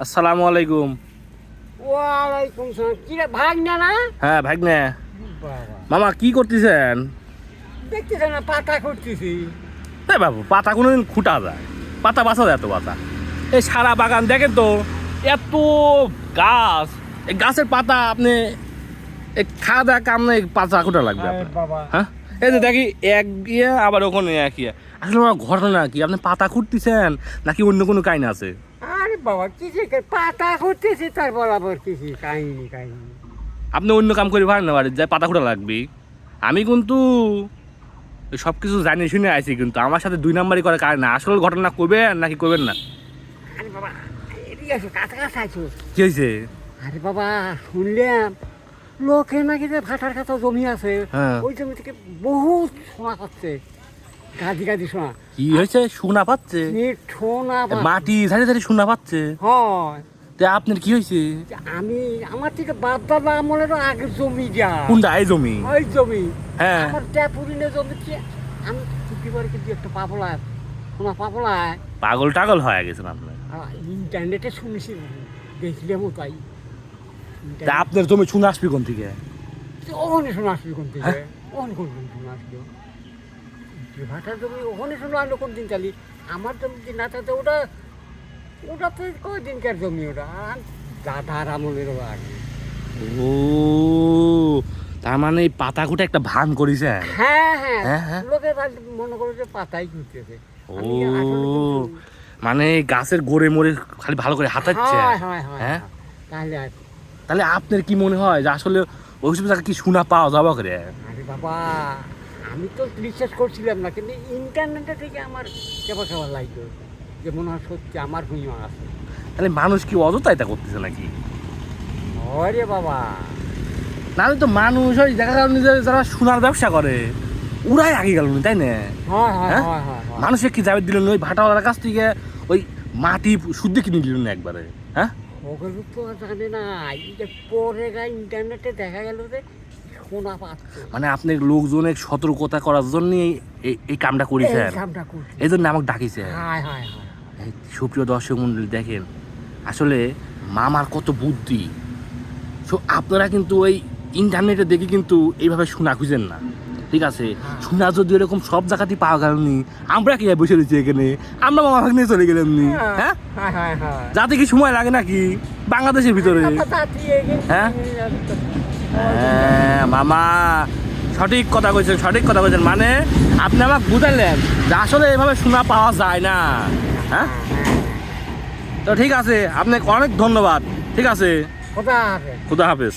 আসসালামু আলাইকুম। ওয়ালাইকুম সালাম। কি রে ভাগনা না? হ্যাঁ ভাগ্নে। বাবা মামা কি করতেছেন? দেখতেছ না পাতা করতেছি। হ্যাঁ বাবু, পাতা কোনোদিন খুঁটা যায়? পাতা বাঁচা যায়? এত পাতা এই সারা বাগান দেখেন তো, এত গাছ। এই গাছের পাতা আপনি এই খাওয়া দাওয়া কাম নেই, পাতা খুঁটা লাগবে আরে আপনার। বাবা হ্যাঁ, এই যে দেখি এক ইয়ে আবার ওখানে এক ইয়ে। আসলে আমার ঘটনা কি, আপনি পাতা খুঁড়তেছেন নাকি অন্য কোনো কাহিনী আছে? আরে বাবা কিছু পাতা করতেছি তার বরাবর কিছু কাহিনী। আপনি অন্য কাম করে পারেন না, বাড়ির যায় পাতা খুঁটা লাগবে। আমি কিন্তু সব কিছু জানি শুনে আইছি, কিন্তু আমার সাথে দুই নাম্বারই করে কারণ না। আসল ঘটনা করবেন নাকি করবেন না? আরে বাবা এদিকে আসো, কাছাকাছি আছো। কি হয়েছে? আরে বাবা শুনলাম লোকে নাকি যে ভাটার কাছে জমি আছে, হ্যাঁ। ওই জমি থেকে বহুত সোনা পাচ্ছে, গাদি সোনা। কি হয়েছে? সোনা পাচ্ছে? সোনা মাটি ঝাড়ি ঝাড়ি সোনা পাচ্ছে? হয়। তা আপনার কি হয়েছে? আমি আমার থেকে বাপ দাদা আমলেরও আগে জমি যা কোনটা? এই জমি? ওই জমি হ্যাঁ। আমার ট্যাপুরিনে জমিতে আমি প্রতিবার কিন্তু একটা পাবলায় সোনা পাবলায় পাগল টাগল হয়ে গেছেন আপনার। ইন্টারনেটে শুনেছি, দেখলামও তাই। তা আপনার জমি সোনা আসবে কোন থেকে? ওখানে শোনা আসবি কোন থেকে? হ্যাঁ? ওখানে কোন দিন শোনা আসবি? ভাটার জমি ওখানে শোনা আনলো কোন দিন চালি? আমার জমি যে না থাকতে ওটা তো কয়দিনকার জমি, ওটা দাদার আমলেরও আগে। ও, তার মানে এই পাতা খুঁটে একটা ভান করেছে। হ্যাঁ হ্যাঁ হ্যাঁ, হ্যাঁ। লোকে মনে করে যে পাতাই ঘুরতেছে। ও, মানে গাছের গোড়ে মোড়ে খালি ভালো করে হাতাচ্ছে। হ্যাঁ, তাহলে তাহলে আপনার কি মনে হয় যে আসলে ওই সব জায়গায় কি সোনা পাওয়া যাবে করে? আরে বাবা আমি তো বিশ্বাস করছিলাম না, কিন্তু ইন্টারনেটে থেকে আমার কেবা লাগলো যে মনে হয় সত্যি আমার ভূমিও আছে। তাহলে মানুষ কি অযথা এটা করতেছে নাকি? ওরে বাবা নাহলে তো মানুষ ওই দেখা গেল যারা সোনার ব্যবসা করে ওরাই আগে গেল, তাই না? হয় হ্যাঁ? মানুষের কি যাবে দিলেন ওই ভাটাওয়ালার কাছ থেকে ওই মাটি শুদ্ধ কিনে দিলেন না একবারে? হ্যাঁ, ওগুলো তো জানে না, এই যে পরে ইন্টারনেটে দেখা গেল যে সোনা পাচ্ছে। মানে আপনি লোকজনের সতর্কতা করার জন্য এই কামটা করেছেন, এই জন্য আমাকে ডাকিছে। এই সুপ্রিয় দর্শক মন্ডলী দেখেন, আসলে মামার কত বুদ্ধি। আপনারা কিন্তু ওই ইন্টারনেটে দেখে কিন্তু এইভাবে শোনা খুঁজেন না, ঠিক আছে? শোনা যদি এরকম সব জায়গাতেই পাওয়া গেল নি, আমরা কি বসে রয়েছি এখানে? আমরা মামা ভাগ নিয়ে চলে গেলাম নি। হ্যাঁ, যাতে কি সময় লাগে নাকি বাংলাদেশের ভিতরে? হ্যাঁ হ্যাঁ মামা, সঠিক কথা কইছেন, সঠিক কথা কইছেন। মানে আপনি আমাকে বুঝাইলেন যে আসলে এভাবে শোনা পাওয়া যায় না। হ্যাঁ, তো ঠিক আছে, আপনাকে অনেক ধন্যবাদ। ঠিক আছে, খোদা হাফেজ। খুদা হাফেজ।